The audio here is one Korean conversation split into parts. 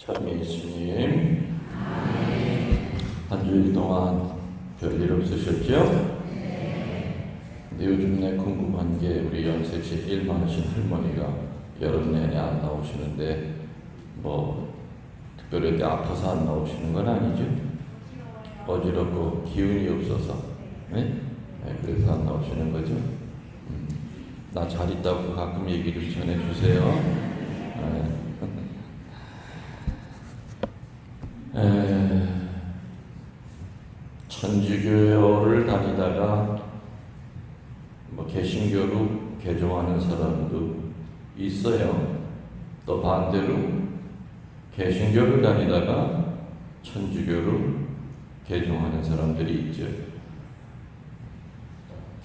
참여 예수님, 한 주일 동안 별일 없으셨죠? 근데 요즘 내 궁금한 게 우리 연세시 일 많으신 할머니가 여름 내내 안 나오시는데 뭐 특별히 아파서 안 나오시는 건 아니죠? 어지럽고 기운이 없어서 네? 그래서 안 나오시는 거죠? 나 잘 있다고 가끔 얘기 좀 전해주세요. 천주교를 다니다가 뭐 개신교로 개종하는 사람도 있어요. 또 반대로 개신교를 다니다가 천주교로 개종하는 사람들이 있죠.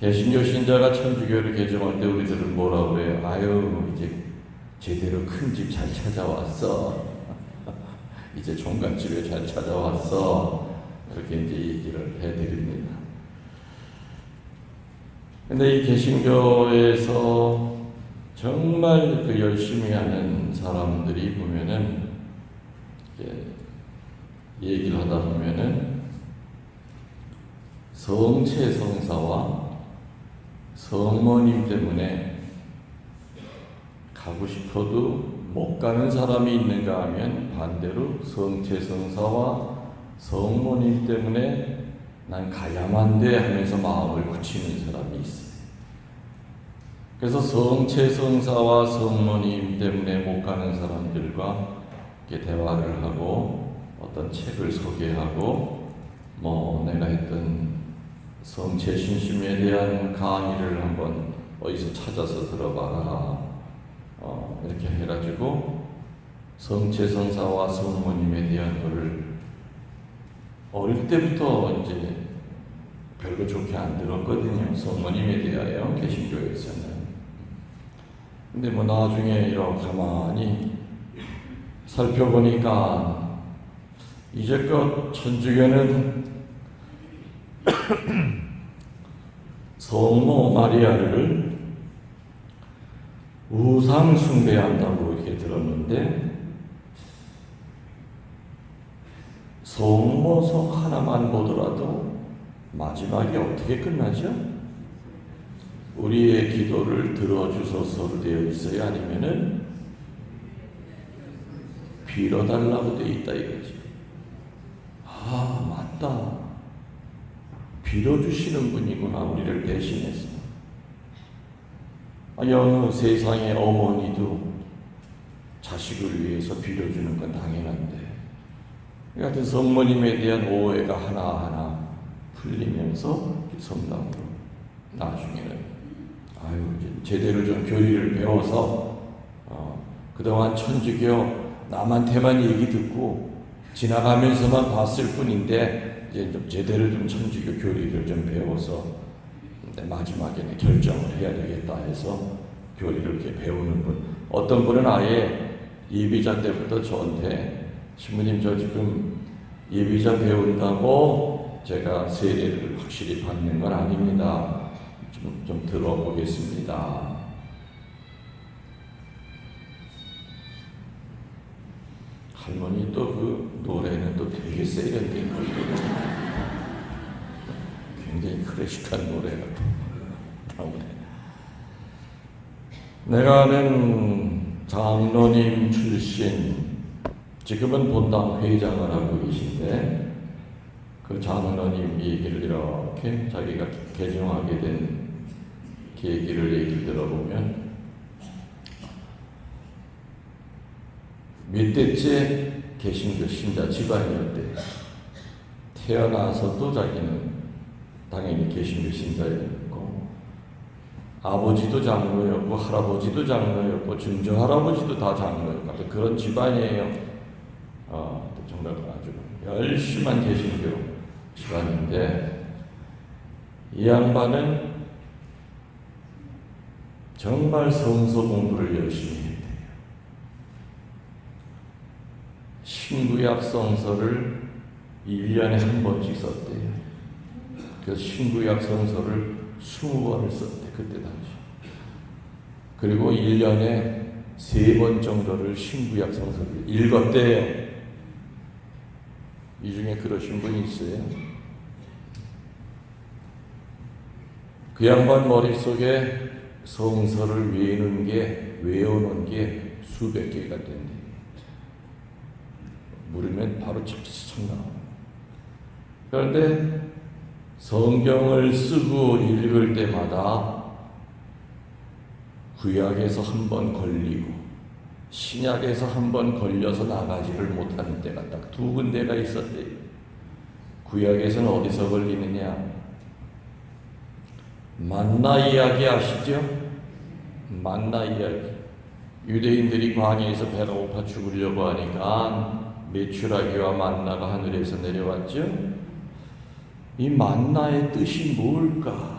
개신교 신자가 천주교를 개종할 때 우리들은 뭐라고 그래요? 아유, 이제 제대로 큰 집 잘 찾아왔어. 이제 종갓집에 잘 찾아왔어. 이렇게 이제 얘기를 해드립니다. 근데 이 개신교에서 정말 그 열심히 하는 사람들이 보면은, 얘기를 하다 보면은, 성체성사와 성모님 때문에 가고 싶어도 못 가는 사람이 있는가 하면 반대로 성체성사와 성모님 때문에 난 가야만 돼 하면서 마음을 굳히는 사람이 있어요. 그래서 성체성사와 성모님 때문에 못 가는 사람들과 이렇게 대화를 하고 어떤 책을 소개하고 뭐 내가 했던 성체신심에 대한 강의를 한번 어디서 찾아서 들어봐라. 이렇게 해가지고 성체성사와 성모님에 대한 거를 어릴 때부터 이제 별로 좋게 안 들었거든요. 성모님에 대하여 개신교에서는. 근데 뭐 나중에 이렇게 가만히 살펴보니까 이제껏 천주교는 성모 마리아를 우상 숭배한다고 이렇게 들었는데 성모성 하나만 보더라도 마지막이 어떻게 끝나죠? 우리의 기도를 들어주소서로 되어 있어요? 아니면은 빌어달라고 되어 있다 이거지. 아, 맞다. 빌어주시는 분이구나, 우리를 대신해서. 어느 세상의 어머니도 자식을 위해서 빌어주는 건 당연한데, 이 같은 성모님에 대한 오해가 하나하나 풀리면서 성당으로 나중에는 제대로 좀 교리를 배워서 그동안 천주교 남한테만 얘기 듣고 지나가면서만 봤을 뿐인데 이제 좀 제대로 좀 천주교 교리를 좀 배워서 마지막에는 결정을 해야 되겠다 해서 교리를 이렇게 배우는 분. 어떤 분은 아예 예비자 때부터 저한테 신부님 저 지금 예비자 배운다고 제가 세례를 확실히 받는 건 아닙니다. 좀 들어보겠습니다. 할머니 또 그 노래는 또 되게 세련된 거예요. 굉장히 클래식한 노래가 나오네. 내가 아는 장로님 출신, 지금은 본당 회장을 하고 계신데 그 장로님 얘기를 이렇게 자기가 개종하게 된 계기를 얘기 들어보면 몇 대째 개신교 신자 집안이었대요. 태어나서도 자기는 당연히 개신교 신자였고 아버지도 장로였고 할아버지도 장로였고 증조할아버지도 다 장로였고 그런 집안이에요. 정말 아주 열심한 개신교 집안인데 이 양반은 정말 성서 공부를 열심히 했대요. 신구약 성서를 1년에 한 번씩 썼대요. 그래서 신구약 성서를 20권을 썼대, 그때 당시. 그리고 1년에 3번 정도를 신구약 성서를 읽었대요. 이 중에 그러신 분이 있어요. 그 양반 머릿속에 성서를 외우는 게 수백 개가 된대. 물으면 바로 착착 나와. 그런데 성경을 쓰고 읽을 때마다 구약에서 한 번 걸리고 신약에서 한 번 걸려서 나가지를 못하는 때가 딱 2군데가 있었대요. 구약에서는 어디서 걸리느냐? 만나 이야기 아시죠? 만나 이야기. 유대인들이 광야에서 배가 고파 죽으려고 하니까 메추라기와 만나가 하늘에서 내려왔죠. 이 만나의 뜻이 뭘까?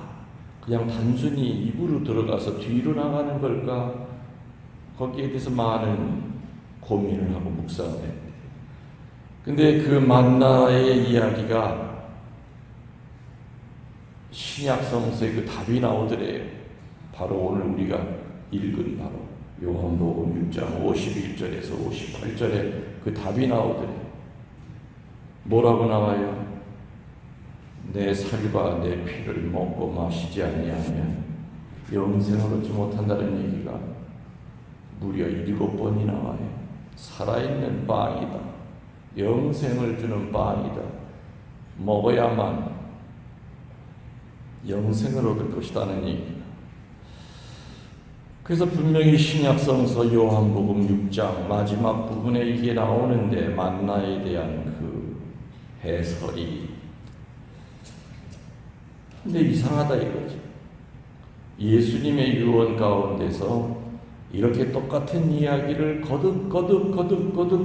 그냥 단순히 입으로 들어가서 뒤로 나가는 걸까? 거기에 대해서 많은 고민을 하고 묵상을 했는데, 근데 그 만나의 이야기가 신약 성서에 그 답이 나오더래요. 바로 오늘 우리가 읽은 바로 요한복음 6장 51절에서 58절에 그 답이 나오더래요. 뭐라고 나와요? 내 살과 내 피를 먹고 마시지 아니하면 영생을 얻지 못한다는 얘기가 무려 7번이 나와요. 살아있는 빵이다. 영생을 주는 빵이다. 먹어야만 영생을 얻을 것이라는 얘기입니다. 그래서 분명히 신약성서 요한복음 6장 마지막 부분에 이게 나오는데, 만나에 대한 그 해설이 근데 이상하다 이거죠. 예수님의 유언 가운데서 이렇게 똑같은 이야기를 거듭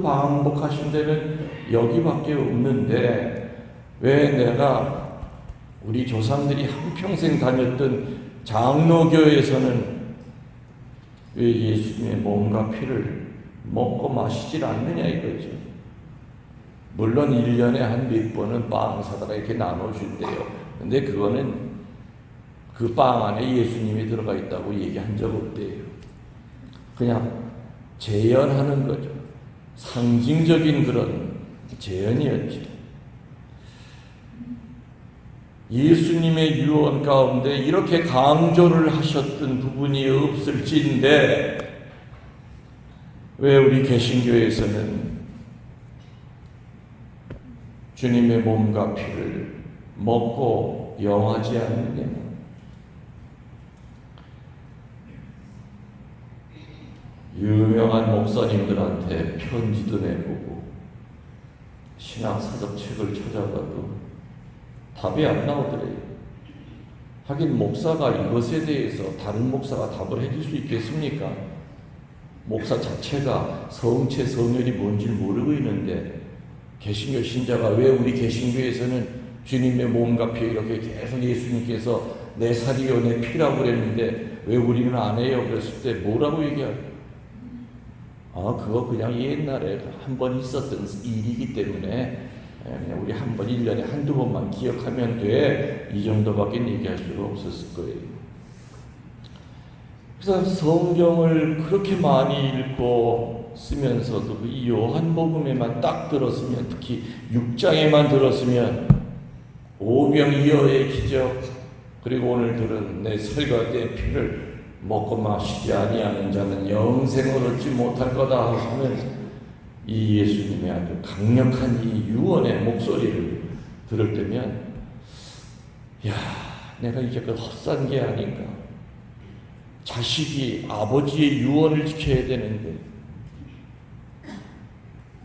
반복하신 데는 여기밖에 없는데, 왜 내가 우리 조상들이 한평생 다녔던 장로교에서는 왜 예수님의 몸과 피를 먹고 마시질 않느냐 이거죠. 물론 1년에 한 몇 번은 빵 사다가 이렇게 나눠줄 때요. 근데 그거는 그 빵 안에 예수님이 들어가 있다고 얘기한 적 없대요. 그냥 재현하는 거죠. 상징적인 그런 재현이었죠. 예수님의 유언 가운데 이렇게 강조를 하셨던 부분이 없을진데, 왜 우리 개신교에서는 주님의 몸과 피를 먹고 영하지 않느냐? 유명한 목사님들한테 편지도 내보고 신앙사적 책을 찾아봐도 답이 안 나오더래요. 하긴 목사가 이것에 대해서 다른 목사가 답을 해줄 수 있겠습니까? 목사 자체가 성체 성혈이 뭔지 모르고 있는데, 개신교 신자가 왜 우리 개신교에서는 주님의 몸과 피 이렇게 계속 예수님께서 내 살이요 내 피라고 그랬는데 왜 우리는 안 해요? 그랬을 때 뭐라고 얘기할까요? 그거 그냥 옛날에 한 번 있었던 일이기 때문에 그냥 우리 한 번 1년에 한두 번만 기억하면 돼. 이 정도밖에 얘기할 수가 없었을 거예요. 그래서 성경을 그렇게 많이 읽고 쓰면서도 이 요한복음에만 딱 들었으면, 특히 6장에만 들었으면 오병이어의 기적, 그리고 오늘 들은 내 살과 내 피를 먹고 마시지 아니하는 자는 영생을 얻지 못할 거다 하면, 이 예수님의 아주 강력한 이 유언의 목소리를 들을 때면, 내가 이제껏 헛산 게 아닌가. 자식이 아버지의 유언을 지켜야 되는데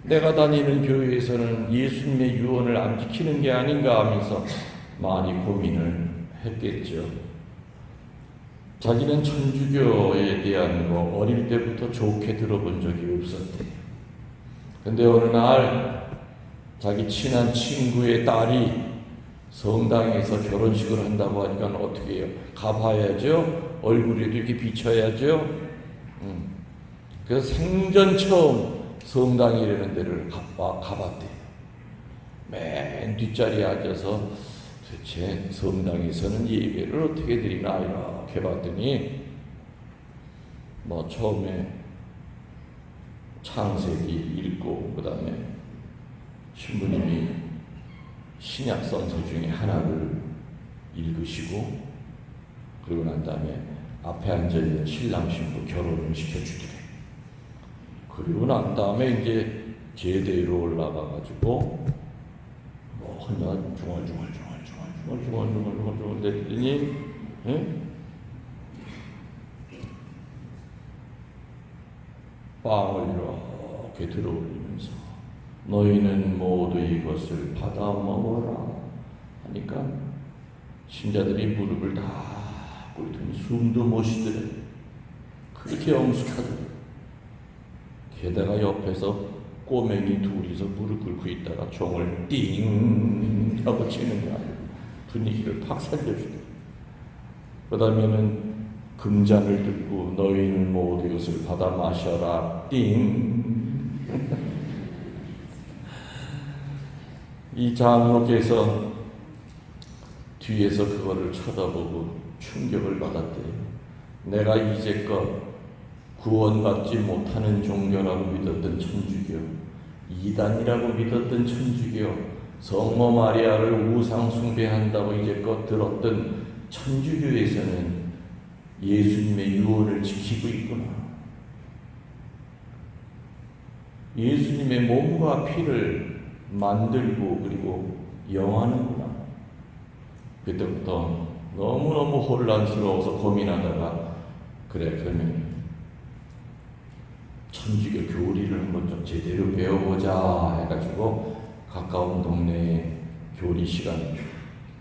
내가 다니는 교회에서는 예수님의 유언을 안 지키는 게 아닌가 하면서 많이 고민을 했겠죠. 자기는 천주교에 대한 거 어릴 때부터 좋게 들어본 적이 없었대요. 근데 어느 날 자기 친한 친구의 딸이 성당에서 결혼식을 한다고 하니까 어떻게 해요? 가봐야죠. 얼굴에도 이렇게 비춰야죠. 그래서 생전 처음 성당이라는 데를 가봤대요. 맨 뒷자리에 앉아서 도대체 성당에서는 예배를 어떻게 드리나 이렇게 봤더니 처음에 창세기 읽고 그 다음에 신부님이 신약 성서 중에 하나를 읽으시고 그리고 난 다음에 앞에 앉아있는 신랑 신부 결혼을 시켜주더래. 그리고 난 다음에 이제 제대로 올라가가지고 뭐 혼자 중얼중얼 됐더니 빵을 이렇게 들어올리면서 너희는 모두 이것을 받아 먹어라 하니까 신자들이 무릎을 다 꿇더니 숨도 못 쉬더래. 그렇게 엄숙하더래. 게다가 옆에서 꼬맹이 둘이서 무릎 꿇고 있다가 종을 띵 하고 치는 거 아니에요. 분위기를 팍 살려주더래. 그 다음에는 금잔을 들고 너희는 모두 이것을 받아 마셔라 띵. 이 장로께서 뒤에서 그거를 쳐다보고 충격을 받았대요. 내가 이제껏 구원받지 못하는 종교라고 믿었던 천주교, 이단이라고 믿었던 천주교, 성모 마리아를 우상 숭배한다고 이제껏 들었던 천주교에서는 예수님의 유언을 지키고 있구나. 예수님의 몸과 피를 만들고 그리고 영하는구나. 그때부터 너무너무 혼란스러워서 고민하다가 그래 그러면 천주교 교리를 한번 좀 제대로 배워보자 해가지고 가까운 동네에 교리 시간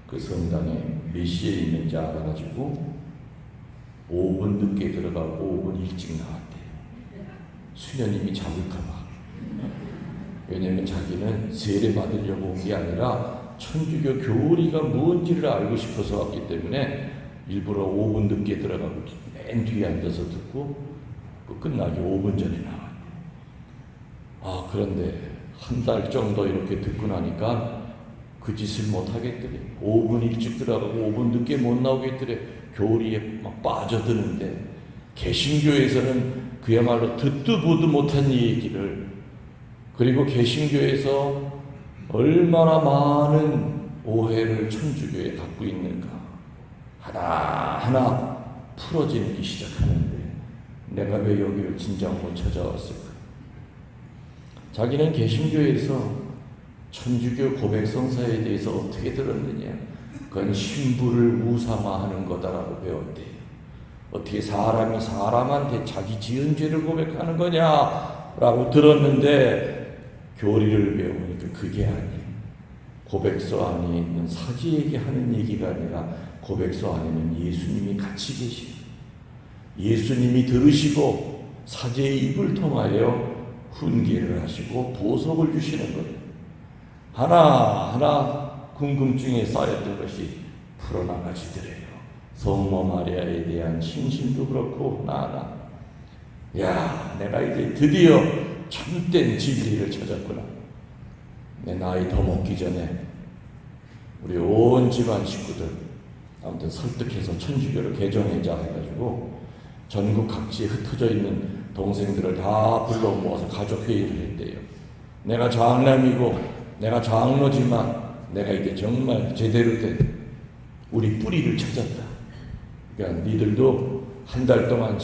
그 성당에 몇 시에 있는지 알아가지고 5분 늦게 들어가고 5분 일찍 나왔대요. 수녀님이 잡을까봐. 왜냐면 자기는 세례 받으려고 온 게 아니라 천주교 교리가 뭔지를 알고 싶어서 왔기 때문에 일부러 5분 늦게 들어가고 맨 뒤에 앉아서 듣고 끝나기 5분 전에 나왔대요. 그런데 한 달 정도 이렇게 듣고 나니까 그 짓을 못 하겠더래. 5분 일찍 들어가고 5분 늦게 못 나오겠더래. 교리에 막 빠져드는데 개신교에서는 그야말로 듣도 보도 못한 얘기를, 그리고 개신교에서 얼마나 많은 오해를 천주교에 갖고 있는가 하나하나 풀어지기 시작하는데 내가 왜 여기를 진작 못 찾아왔을까? 자기는 개신교에서 천주교 고백성사에 대해서 어떻게 들었느냐? 그건 신부를 우상화하는 거다라고 배웠대요. 어떻게 사람이 사람한테 자기 지은 죄를 고백하는 거냐라고 들었는데 교리를 배우니까 그게 아니에요. 고백서 안에 있는 사지에게 하는 얘기가 아니라 고백서 안에는 예수님이 같이 계시고 예수님이 들으시고 사제의 입을 통하여 훈계를 하시고 보석을 주시는 거예요. 하나하나 궁금증에 쌓였던 것이 풀어나가지더래요. 성모 마리아에 대한 신심도 그렇고 하나하나. 야, 내가 이제 드디어 참된 진리를 찾았구나. 내 나이 더 먹기 전에 우리 온 집안 식구들 아무튼 설득해서 천주교를 개정하자 해가지고 전국 각지에 흩어져 있는 동생들을 다 불러 모아서 가족회의를 했대요. 내가 장남이고 내가 장로지만 내가 이제 정말 제대로 된 우리 뿌리를 찾았다. 그러니까 니들도 한 달 동안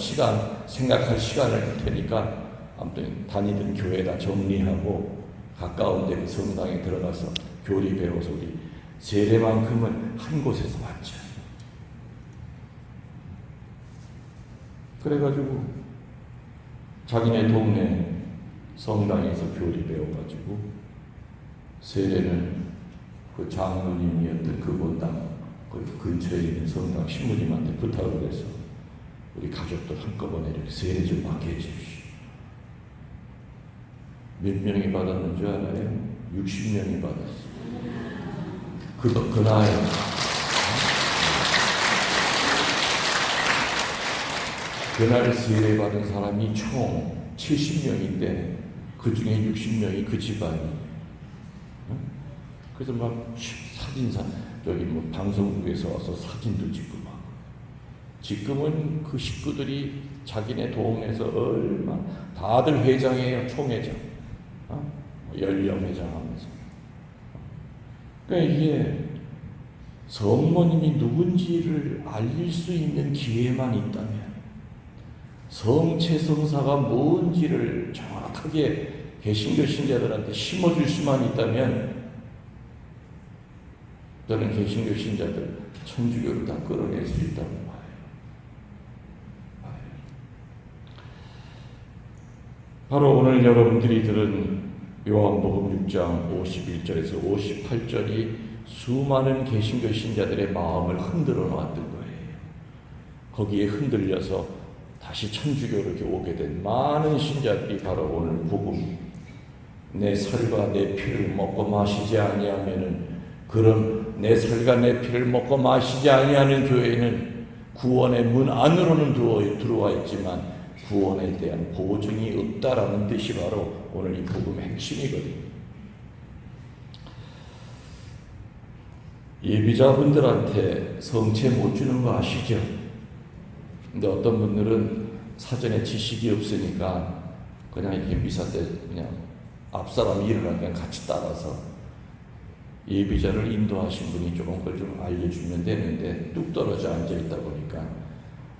생각할 시간을 줄 테니까 아무튼 다니던 교회다 정리하고 가까운 데 그 성당에 들어가서 교리 배워서 우리 세례만큼은 한 곳에서 받자. 그래가지고 자기네 동네 성당에서 교리 배워가지고 세례는 그 장로님이었던 그 본당 그 근처에 있는 성당 신부님한테 부탁을 해서 우리 가족들 한꺼번에 이렇게 세례 좀 받게 해주십시오. 몇 명이 받았는 줄 알아요? 60명이 받았어. 그 나이. 그날 세례 받은 사람이 총 70명인데 그 중에 60명이 그 집안이. 그래서 막 사진사 여기 방송국에서 와서 사진도 찍고 막. 지금은 그 식구들이 자기네 동네에서 얼마 다들 회장이에요. 총회장, 연령회장 하면서. 그러니까 이게 성모님이 누군지를 알릴 수 있는 기회만 있다면, 성체 성사가 뭔지를 정확하게 개신교 신자들한테 심어줄 수만 있다면, 저는 개신교 신자들 천주교를 다 끌어낼 수 있다고 봐요. 바로 오늘 여러분들이 들은 요한복음 6장 51절에서 58절이 수많은 개신교 신자들의 마음을 흔들어 놨던 거예요. 거기에 흔들려서 다시 천주교로 이렇게 오게 된 많은 신자들이 바로 오늘 복음, 내 살과 내 피를 먹고 마시지 아니하면은, 그럼 내 살과 내 피를 먹고 마시지 아니하는 교회는 구원의 문 안으로는 들어와 있지만 구원에 대한 보증이 없다라는 뜻이 바로 오늘 이 복음의 핵심이거든요. 예비자분들한테 성체 못 주는 거 아시죠? 근데 어떤 분들은 사전에 지식이 없으니까 그냥 이렇게 미사 때 그냥 앞사람이 일어나면 그냥 같이 따라서 예비자를 인도하신 분이 조금 그걸 좀 알려주면 되는데, 뚝 떨어져 앉아있다 보니까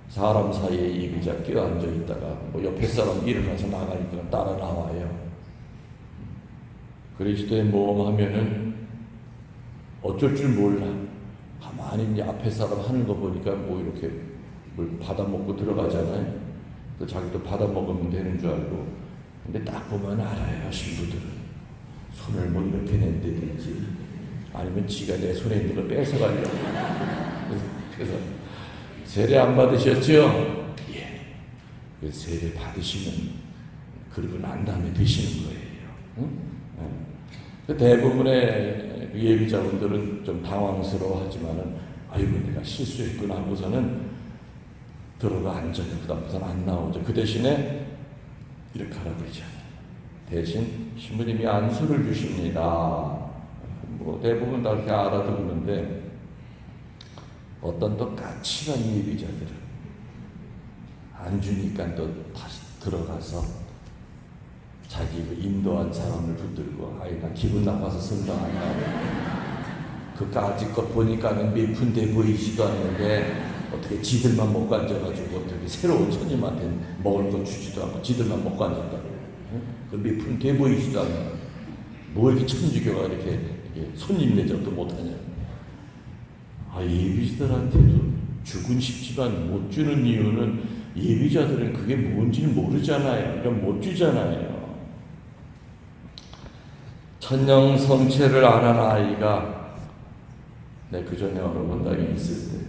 사람 사이에 예비자 껴앉아 있다가 뭐 옆에 사람 일어나서 나가니까 따라 나와요. 그리스도의 모험하면은 어쩔 줄 몰라. 가만히 이제 앞에 사람 하는 거 보니까 뭐 이렇게 뭘 받아먹고 들어가잖아요. 또 자기도 받아먹으면 되는 줄 알고. 근데 딱 보면 알아요, 신부들은. 손을 뭐 이렇게 낸다든지 아니면 지가 내 손에 있는 걸 뺏어가려고. 그래서 세례 안 받으셨죠? 예. 그 세례 받으시면 그리고 난 다음에 드시는 거예요. 응? 그 대부분의 예비자분들은 좀 당황스러워하지만은, 아이고 내가 실수했구나 하고서는 들어가 앉아요. 그다음부터는 안 나오죠. 그 대신에 이렇게 하라고 그러잖아요. 대신 신부님이 안수를 주십니다. 뭐 대부분 다 그렇게 알아듣는데, 어떤 또 까칠한 예비자들은 안 주니까 또 다시 들어가서 자기 인도한 사람을 붙들고, 아이 나 기분 나빠서 성당 안 가고, 그 까짓 것 보니까는 몇 푼돼 보이지도 않는데 어떻게 지들만 먹고 앉아가지고 어떻게 새로운 손님한테 먹을 거 주지도 않고 지들만 먹고 앉았다고. 그 몇 푼 돼 보이지도 않는, 뭐 이렇게 천주교가 이렇게 손님 내적도 못하냐. 예비자들한테도 주군 싶지만 못 주는 이유는 예비자들은 그게 뭔지를 모르잖아요. 그러니까 못 주잖아요. 천령 성체를 안 한 아이가, 그 전에 어느 분당에 있을 때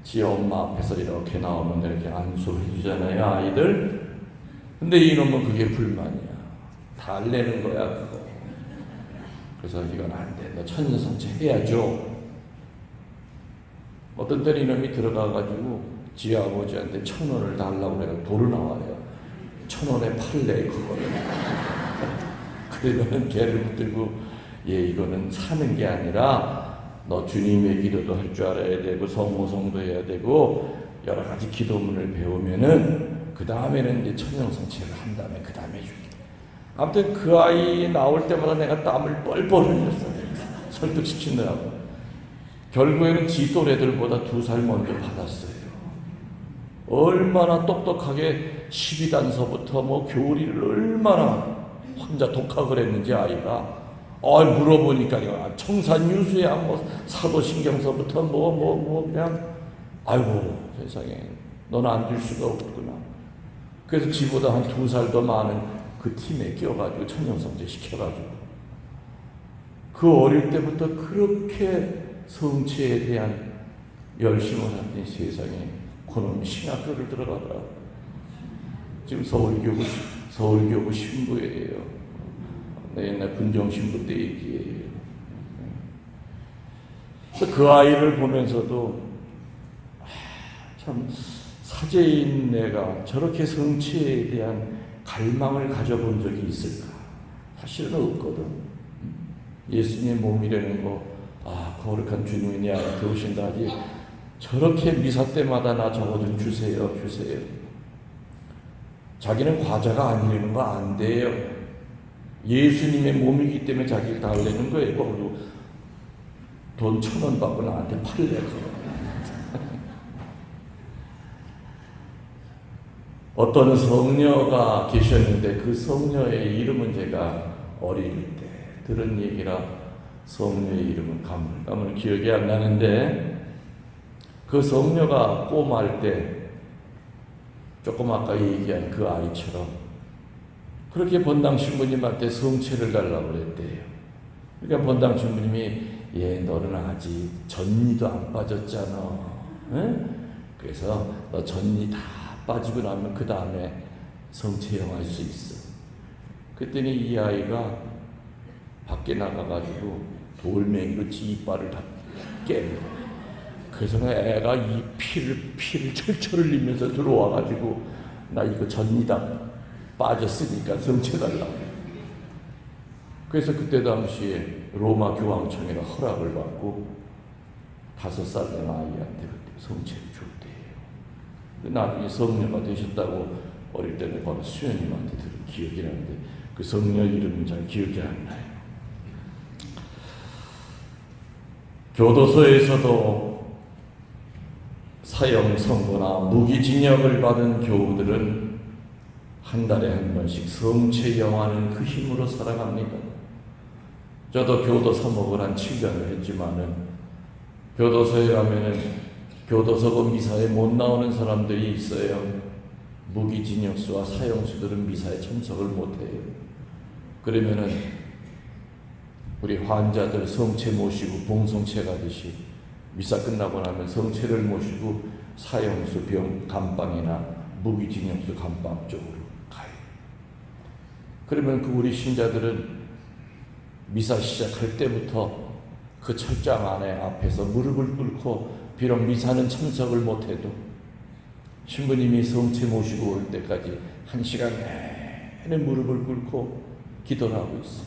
지 엄마 앞에서 이렇게 나오면 이렇게 안수를 해주잖아요, 아이들. 근데 이놈은 그게 불만이야. 달래는 거야, 그거. 그래서 이건 안 돼. 너 천령 성체 해야죠. 어떤 때는 이놈이 들어가가지고 지 아버지한테 1,000원을 달라고 내가 돌을 나와요. 1,000원에 팔래, 그거를. 그러면 걔를 붙들고, 이거는 사는 게 아니라 너 주님의 기도도 할 줄 알아야 되고 성모성도 해야 되고 여러 가지 기도문을 배우면은 그 다음에는 이제 천령성체를 한 다음에 그 다음에 줄게. 아무튼 그 아이 나올 때마다 내가 땀을 뻘뻘 흘렸어요. 설득시키느라고. 결국에는 지 또래들보다 2살 먼저 받았어요. 얼마나 똑똑하게 12단서부터 뭐 교리를 얼마나 혼자 독학을 했는지 아이가. 물어보니까 청산유수야 뭐 사도신경서부터 뭐 그냥, 아이고 세상에 너는 안 줄 수가 없구나. 그래서 지보다 한 2살 더 많은 그 팀에 끼어가지고 천령성체 시켜가지고, 그 어릴 때부터 그렇게 성체에 대한 열심을 하더니 세상에 그놈이 신학교를 들어가더라. 지금 서울교구 신부예요. 옛날 분정신부 때 얘기예요. 그래서 그 아이를 보면서도 참 사제인 내가 저렇게 성체에 대한 갈망을 가져본 적이 있을까? 사실은 없거든. 예수님의 몸이라는 거, 거룩한 주님이 내 안에 들어오신다 하지, 저렇게 미사 때마다 나 저거 좀 주세요. 자기는 과자가 아니라는 거 안 돼요. 예수님의 몸이기 때문에 자기를 달래는 거예요. 그리고 돈 1,000원 받고 나한테 팔래서. 어떤 성녀가 계셨는데 그 성녀의 이름은 제가 어릴 때 들은 얘기라 성녀의 이름은 가물가물 기억이 안 나는데, 그 성녀가 꼬마할 때 조금 아까 얘기한 그 아이처럼 그렇게 본당 신부님한테 성체를 달라고 그랬대요. 그러니까 본당 신부님이 너는 아직 전니도 안 빠졌잖아. 응? 그래서 너 전니 다 빠지고 나면 그 다음에 성체형할 수 있어. 그랬더니 이 아이가 밖에 나가가지고 돌멩이로 지 이빨을 다 깨고, 그래서 애가 이 피를 철철 흘리면서 들어와가지고 나 이거 전니다 빠졌으니까 성체 달라고. 그래서 그때 당시에 로마 교황청에서 허락을 받고 5살 된 아이한테 그때 성체를 줬대요. 나중에 성녀가 되셨다고 어릴 때는 바로 수녀님한테 들은 기억이 나는데 그 성녀 이름은 잘 기억이 안 나요. 교도소에서도 사형 선고나 무기징역을 받은 교우들은 한 달에 한 번씩 성체 영하는 그 힘으로 살아갑니다. 저도 교도 사목을 한 7년을 했지만은 교도소에 가면은 교도소 미사에 못 나오는 사람들이 있어요. 무기징역수와 사형수들은 미사에 참석을 못해요. 그러면은 우리 환자들 성체 모시고 봉성체 가듯이 미사 끝나고 나면 성체를 모시고 사형수 병 감방이나 무기징역수 감방 쪽으로 가요. 그러면 그 우리 신자들은 미사 시작할 때부터 그 철장 안에 앞에서 무릎을 꿇고, 비록 미사는 참석을 못해도 신부님이 성체 모시고 올 때까지 1시간 내내 무릎을 꿇고 기도를 하고 있어.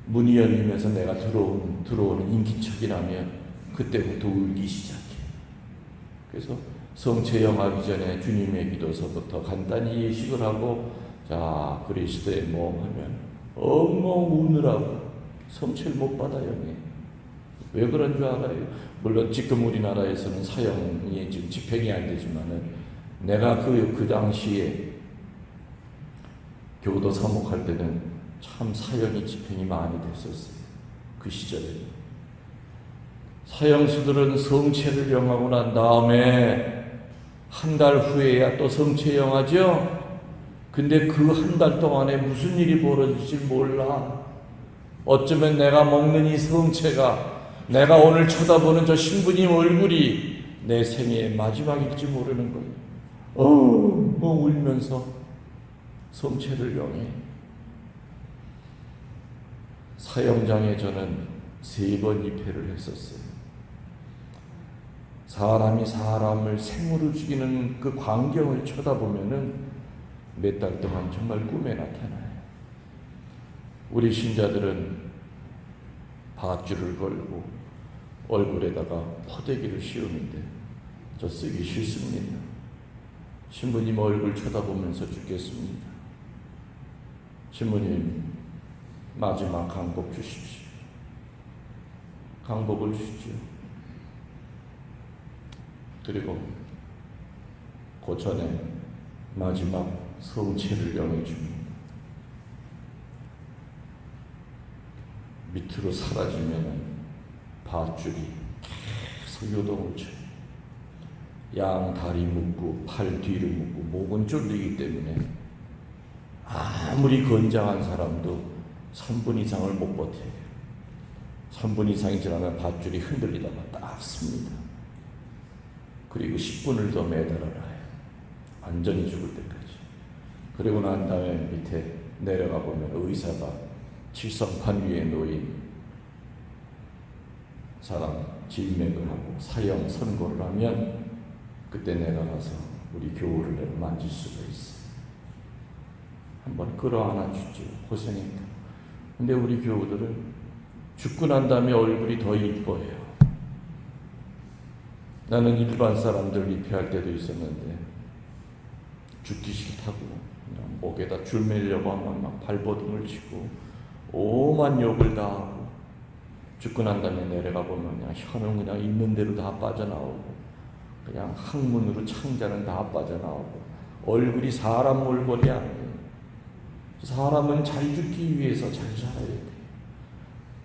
문이 열리면서 내가 들어오는 인기척이 나면 그때부터 울기 시작해. 그래서 성체 영하기 전에 주님의 기도서부터 간단히 예식을 하고, 자 그리스도의 몸 하면 엉엉 우느라고 성체를 못 받아요. 왜 그런 줄 알아요? 물론 지금 우리나라에서는 사형이 지금 집행이 안 되지만은 내가 그 당시에 교도 사목할 때는 참 사형이 집행이 많이 됐었어요. 그 시절에 사형수들은 성체를 영하고 난 다음에 한 달 후에야 또 성체 영하죠. 근데 그 한 달 동안에 무슨 일이 벌어질지 몰라. 어쩌면 내가 먹는 이 성체가, 내가 오늘 쳐다보는 저 신부님 얼굴이 내 생애의 마지막일지 모르는 거예요. 울면서 성체를 영해. 사형장에 저는 3번 입회를 했었어요. 사람이 사람을 생으로 죽이는 그 광경을 쳐다보면은 몇 달 동안 정말 꿈에 나타나요. 우리 신자들은 밧줄을 걸고 얼굴에다가 포대기를 씌우는데 저 쓰기 싫습니다. 신부님 얼굴 쳐다보면서 죽겠습니다. 신부님 마지막 강복 주십시오. 강복을 주십시오. 그리고 고전에 마지막 성체를 영해줍니다. 밑으로 사라지면 밧줄이 계속 요동을 쳐요. 양 다리 묶고 팔 뒤로 묶고 목은 쫄리기 때문에 아무리 건장한 사람도 3분 이상을 못 버텨요. 3분 이상이 지나면 밧줄이 흔들리다가 딱 씁니다. 그리고 10분을 더 매달아놔요. 완전히 죽을 때까지. 그리고 난 다음에 밑에 내려가 보면 의사가 칠성판 위에 놓인 사람 질맥을 하고 사형 선고를 하면 그때 내가 가서 우리 교우를 내가 만질 수가 있어. 한번 끌어안아 주죠. 고생했다. 근데 우리 교우들은 죽고 난 다음에 얼굴이 더 이뻐요. 나는 일반 사람들 위패할 때도 있었는데 죽기 싫다고 그냥 목에다 줄 매려고 하면 막 발버둥을 치고 오만 욕을 다 하고, 죽고 난 다음에 내려가 보면 그냥 혀는 그냥 있는 대로 다 빠져나오고, 그냥 항문으로 창자는 다 빠져나오고, 얼굴이 사람 몰골이 아니에요. 사람은 잘 죽기 위해서 잘 살아야 돼요.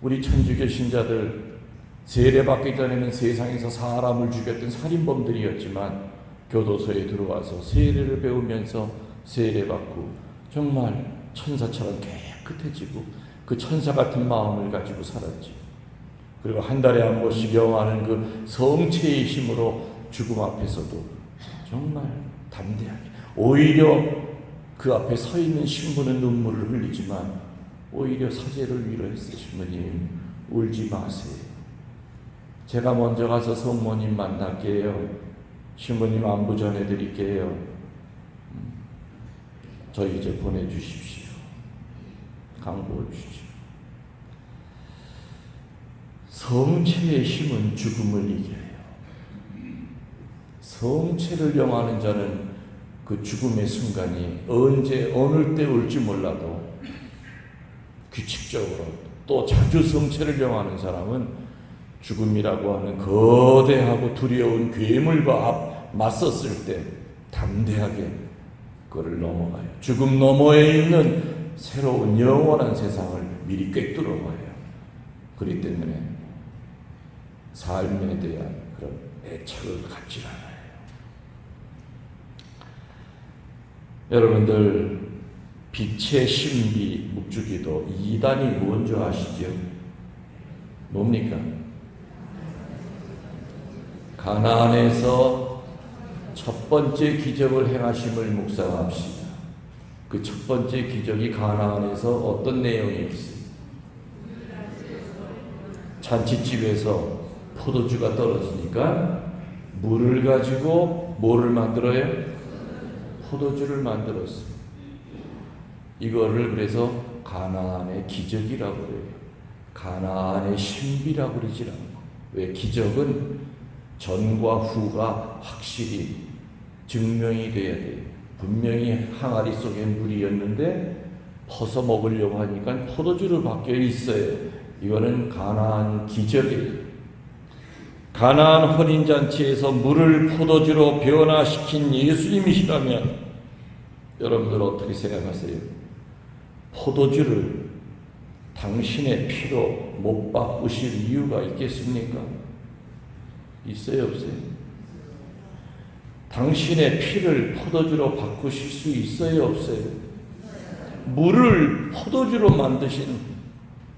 우리 천주교 신자들 세례받기 전에는 세상에서 사람을 죽였던 살인범들이었지만 교도소에 들어와서 세례를 배우면서 세례받고 정말 천사처럼 깨끗해지고 그 천사 같은 마음을 가지고 살았지. 그리고 한 달에 한 번씩 영하는 그 성체의 힘으로 죽음 앞에서도 정말 담대하게, 오히려 그 앞에 서 있는 신부는 눈물을 흘리지만 오히려 사제를 위로했어요. 신부님 울지 마세요. 제가 먼저 가서 성모님 만날게요. 신부님 안부 전해드릴게요. 저희 이제 보내주십시오. 강구해 주십시오. 성체의 힘은 죽음을 이겨요. 성체를 영하는 자는 그 죽음의 순간이 언제 어느 때 올지 몰라도 규칙적으로, 또 자주 성체를 영하는 사람은 죽음이라고 하는 거대하고 두려운 괴물과 맞섰을 때 담대하게 그를 넘어가요. 죽음 너머에 있는 새로운 영원한 세상을 미리 꿰뚫어 봐요. 그렇기 때문에 삶에 대한 그런 애착을 갖지 않아요. 여러분들, 빛의 신비 묵주기도 2단이 뭔지 아시죠? 뭡니까? 가나안에서 첫 번째 기적을 행하심을 묵상합시다. 그 첫 번째 기적이 가나안에서 어떤 내용이었어요? 잔치집에서 포도주가 떨어지니까 물을 가지고 뭐를 만들어요? 포도주를 만들었어요. 이거를 그래서 가나안의 기적이라고 그래요. 가나안의 신비라고 그러지 않아요. 왜? 기적은 전과 후가 확실히 증명이 돼야 돼요. 분명히 항아리 속에 물이었는데 퍼서 먹으려고 하니까 포도주로 바뀌어 있어요. 이거는 가나안 기적이에요. 가나안 혼인잔치에서 물을 포도주로 변화시킨 예수님이시라면 여러분들 어떻게 생각하세요? 포도주를 당신의 피로 못 바꾸실 이유가 있겠습니까? 있어요, 없어요? 당신의 피를 포도주로 바꾸실 수 있어요, 없어요? 물을 포도주로 만드신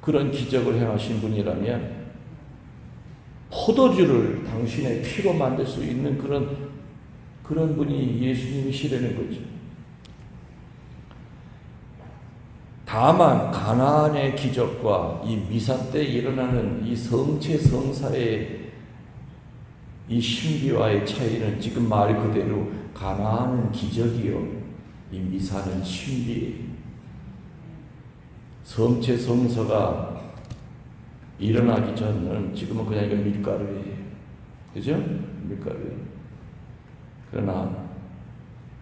그런 기적을 행하신 분이라면 포도주를 당신의 피로 만들 수 있는 그런 분이 예수님이시라는 거죠. 다만 가나안의 기적과 이 미사 때 일어나는 이 성체 성사의 이 신비와의 차이는 지금 말 그대로 가나안은 기적이요, 이 미사는 신비예요. 성체 성사가 일어나기 전은 지금은 그냥 이건 밀가루예요. 그죠? 밀가루예요. 그러나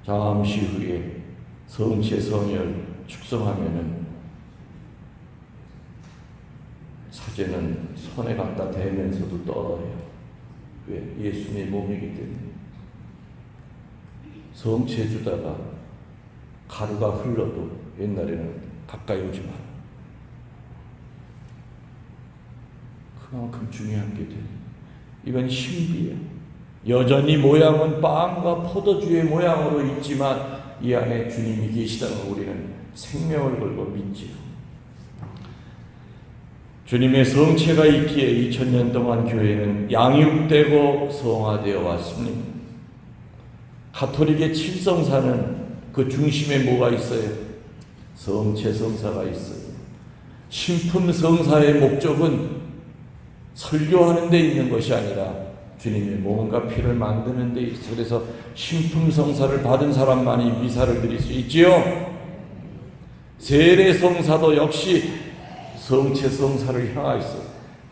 잠시 후에 성체 성혈 축성하면은 사제는 손에 갖다 대면서도 떨어요. 왜? 예수님의 몸이기 때문에. 성체 주다가 가루가 흘러도 옛날에는 가까이 오지 마라. 그만큼 중요한 게 돼요. 이건 신비예요. 여전히 모양은 빵과 포도주의 모양으로 있지만 이 안에 주님이 계시다는 우리는 생명을 걸고 믿지요. 주님의 성체가 있기에 2000년 동안 교회는 양육되고 성화되어 왔습니다. 가톨릭의 칠성사는 그 중심에 뭐가 있어요? 성체 성사가 있어요. 신품 성사의 목적은 설교하는 데 있는 것이 아니라 주님의 몸과 피를 만드는 데 있어요. 그래서 신품 성사를 받은 사람만이 미사를 드릴 수 있지요. 세례 성사도 역시 성체 성사를 향하여 있어요.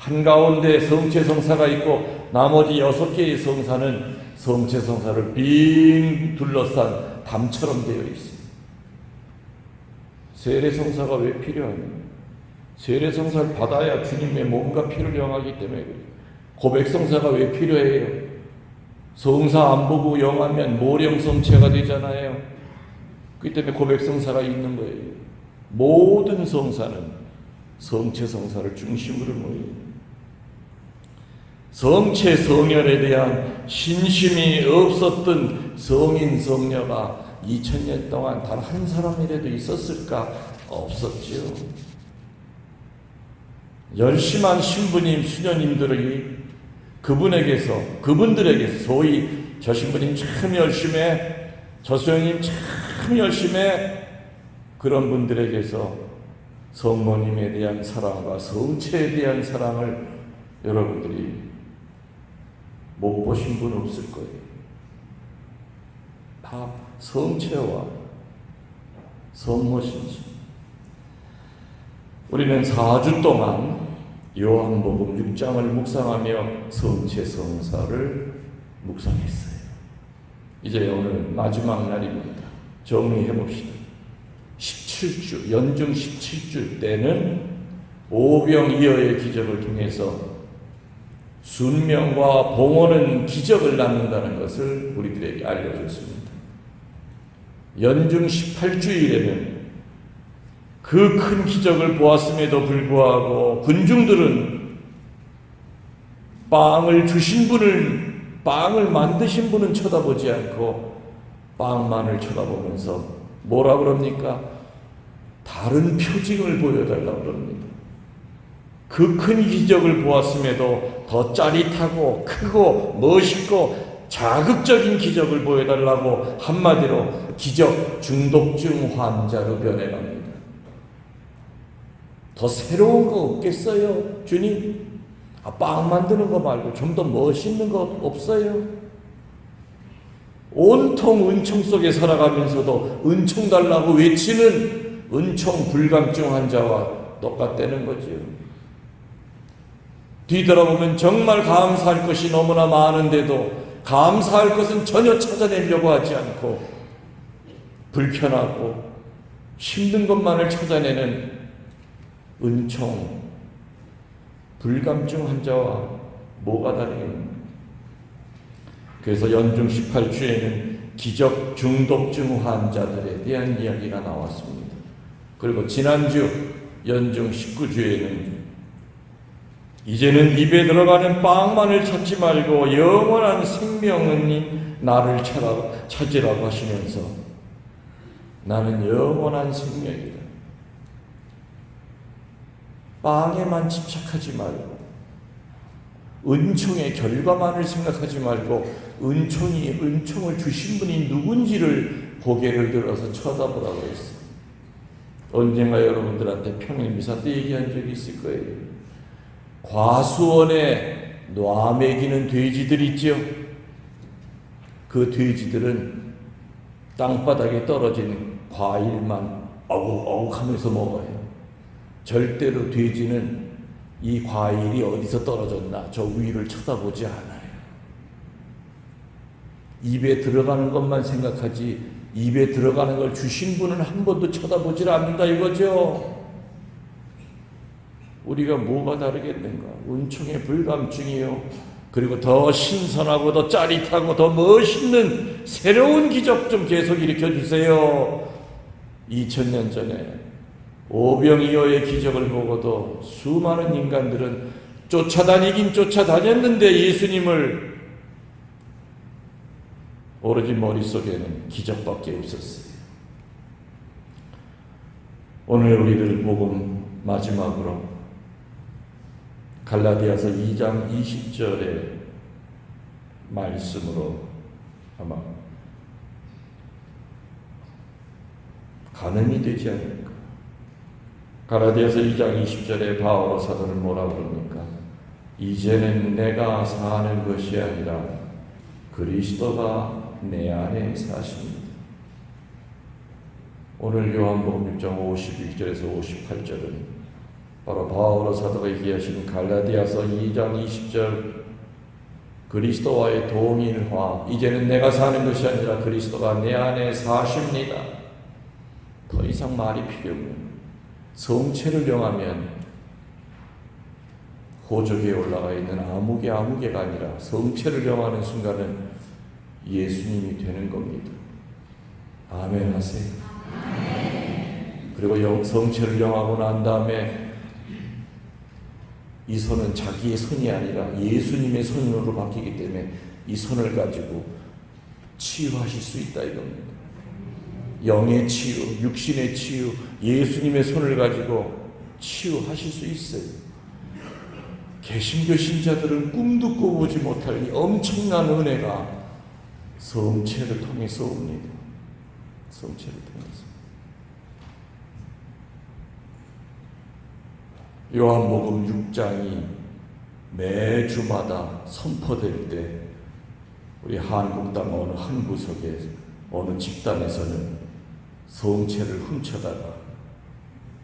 한가운데 성체성사가 있고 나머지 6개의 성사는 성체성사를 빙 둘러싼 담처럼 되어 있습니다. 세례성사가 왜 필요합니까? 세례성사를 받아야 주님의 몸과 피를 영하기 때문에 그래요. 고백성사가 왜 필요해요? 성사 안 보고 영하면 모령성체가 되잖아요. 그렇기 때문에 고백성사가 있는 거예요. 모든 성사는 성체성사를 중심으로 모여요. 성체 성혈에 대한 신심이 없었던 성인 성녀가 2000년 동안 단 한 사람이라도 있었을까? 없었지요. 열심한 신부님, 수녀님들이 그분들에게서 소위 저 신부님 참 열심해, 저 수녀님 참 열심해, 그런 분들에게서 성모님에 대한 사랑과 성체에 대한 사랑을 여러분들이 못 보신 분 없을 거예요. 다 성체와 성모신지. 우리는 4주 동안 요한복음 6장을 묵상하며 성체 성사를 묵상했어요. 이제 오늘 마지막 날입니다. 정리해 봅시다. 17주, 연중 17주 때는 오병이어의 기적을 통해서 순명과 봉헌은 기적을 낳는다는 것을 우리들에게 알려줬습니다. 연중 18주일에는 그 큰 기적을 보았음에도 불구하고 군중들은 빵을 주신 분을, 빵을 만드신 분은 쳐다보지 않고 빵만을 쳐다보면서 뭐라 그럽니까? 다른 표징을 보여달라고 그럽니다. 그 큰 기적을 보았음에도 더 짜릿하고 크고 멋있고 자극적인 기적을 보여달라고 한마디로 기적 중독증 환자로 변해갑니다. 더 새로운 거 없겠어요? 주님? 빵 만드는 거 말고 좀 더 멋있는 거 없어요? 온통 은총 속에 살아가면서도 은총 달라고 외치는 은총 불감증 환자와 똑같다는 거죠. 뒤돌아보면 정말 감사할 것이 너무나 많은데도 감사할 것은 전혀 찾아내려고 하지 않고 불편하고 힘든 것만을 찾아내는 은총 불감증 환자와 뭐가 다르겠는가? 그래서 연중 18주에는 기적 중독증 환자들에 대한 이야기가 나왔습니다. 그리고 지난주 연중 19주에는 이제는 입에 들어가는 빵만을 찾지 말고 영원한 생명은 나를 찾으라고 하시면서 나는 영원한 생명이다. 빵에만 집착하지 말고 은총의 결과만을 생각하지 말고 은총을 주신 분이 누군지를 고개를 들어서 쳐다보라고 했어요. 언젠가 여러분들한테 평일미사 때 얘기한 적이 있을 거예요. 과수원에 놔 먹이는 돼지들 있죠? 그 돼지들은 땅바닥에 떨어진 과일만 어ug어ug 하면서 먹어요. 절대로 돼지는 이 과일이 어디서 떨어졌나 저 위를 쳐다보지 않아요. 입에 들어가는 것만 생각하지 입에 들어가는 걸 주신 분은 한 번도 쳐다보질 않는다 이거죠. 우리가 뭐가 다르겠는가? 은총의 불감증이요. 그리고 더 신선하고 더 짜릿하고 더 멋있는 새로운 기적 좀 계속 일으켜주세요. 2000년 전에 오병이어의 기적을 보고도 수많은 인간들은 쫓아다니긴 쫓아다녔는데 예수님을 오로지 머릿속에는 기적밖에 없었어요. 오늘 우리들 복음 마지막으로 갈라디아서 2장 20절의 말씀으로 아마 가늠이 되지 않을까. 갈라디아서 2장 20절에 바오로 사도는 뭐라고 그럽니까? 이제는 내가 사는 것이 아니라 그리스도가 내 안에 사십니다. 오늘 요한복음 6장 51절에서 58절은 바로 바오로 사도가 얘기하신 갈라디아서 2장 20절 그리스도와의 동일화. 이제는 내가 사는 것이 아니라 그리스도가 내 안에 사십니다. 더 이상 말이 필요 없는 성체를 영하면 호적에 올라가 있는 아무개가 아니라 성체를 영하는 순간은 예수님이 되는 겁니다. 아멘 하세요. 그리고 성체를 영하고 난 다음에 이 손은 자기의 손이 아니라 예수님의 손으로 바뀌기 때문에 이 손을 가지고 치유하실 수 있다 이겁니다. 영의 치유, 육신의 치유, 예수님의 손을 가지고 치유하실 수 있어요. 개신교 신자들은 꿈도 꿔보지 못할 이 엄청난 은혜가 성체를 통해서 옵니다. 성체를 통해서. 요한복음 6장이 매주마다 선포될 때 우리 한국 땅 어느 한 구석에 어느 집단에서는 성체를 훔쳐다가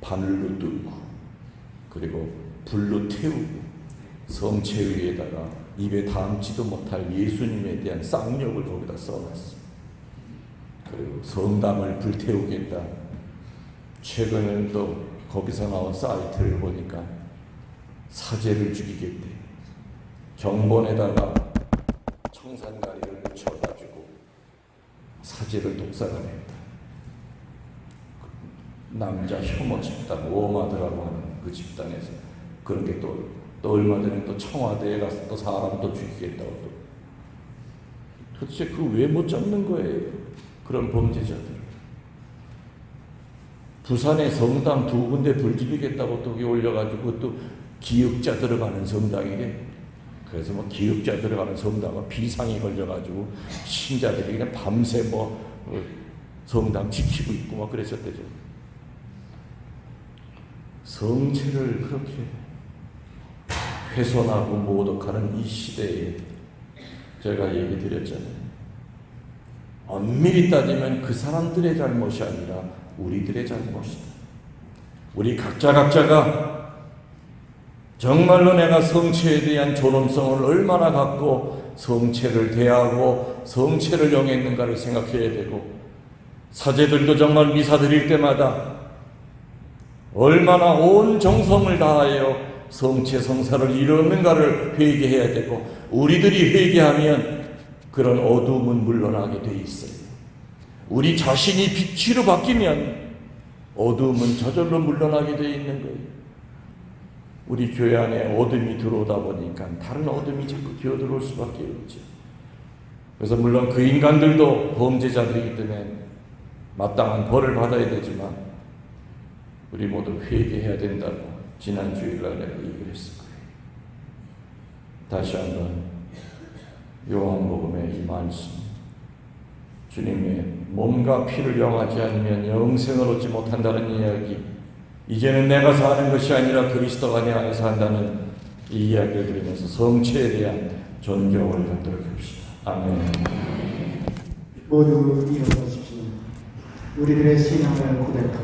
바늘로 뚫고 그리고 불로 태우고 성체 위에다가 입에 담지도 못할 예수님에 대한 쌍욕을 거기다 써놨어. 그리고 성당을 불태우겠다. 최근에는 또 거기서 나온 사이트를 보니까 사제를 죽이겠대. 경본에다가 청산가리를 묻혀가지고 사제를 독살하겠다. 남자 혐오 집단, 오마드라고 하는 그 집단에서 그런 게 또 얼마 전에 또 청와대에 가서 또 사람 또 죽이겠다고 또. 도대체 그 왜 못 잡는 거예요? 그런 범죄자들. 부산에 성당 2군데 불지르겠다고 또 올려가지고 또 기역자 들어가는 성당이래. 그래서 뭐 기역자 들어가는 성당은 비상이 걸려가지고 신자들이 그냥 밤새 성당 지키고 있고 막 그랬었대죠. 성체를 그렇게 훼손하고 모독하는 이 시대에 제가 얘기 드렸잖아요. 엄밀히 따지면 그 사람들의 잘못이 아니라 우리들의 잘못이다. 우리 각자가 정말로 내가 성체에 대한 존엄성을 얼마나 갖고 성체를 대하고 성체를 영했는가를 생각해야 되고, 사제들도 정말 미사 드릴 때마다 얼마나 온 정성을 다하여 성체 성사를 이루었는가를 회개해야 되고, 우리들이 회개하면 그런 어두움은 물러나게 돼 있어요. 우리 자신이 빛으로 바뀌면 어두움은 저절로 물러나게 돼 있는 거예요. 우리 교회 안에 어둠이 들어오다 보니까 다른 어둠이 자꾸 기어들어올 수밖에 없죠. 그래서 물론 그 인간들도 범죄자들이기 때문에 마땅한 벌을 받아야 되지만 우리 모두 회개해야 된다고 지난 주일날 내가 얘기를 했을 거예요. 다시 한번 요한복음의 이 말씀, 주님의 몸과 피를 영하지 않으면 영생을 얻지 못한다는 이야기, 이제는 내가 사는 것이 아니라 그리스도가 내 안에 산다는 이 이야기를 들으면서 성체에 대한 존경을 갖도록 합시다. 아멘. 모두 일어서십시오. 우리들의 신앙을 고백합니다.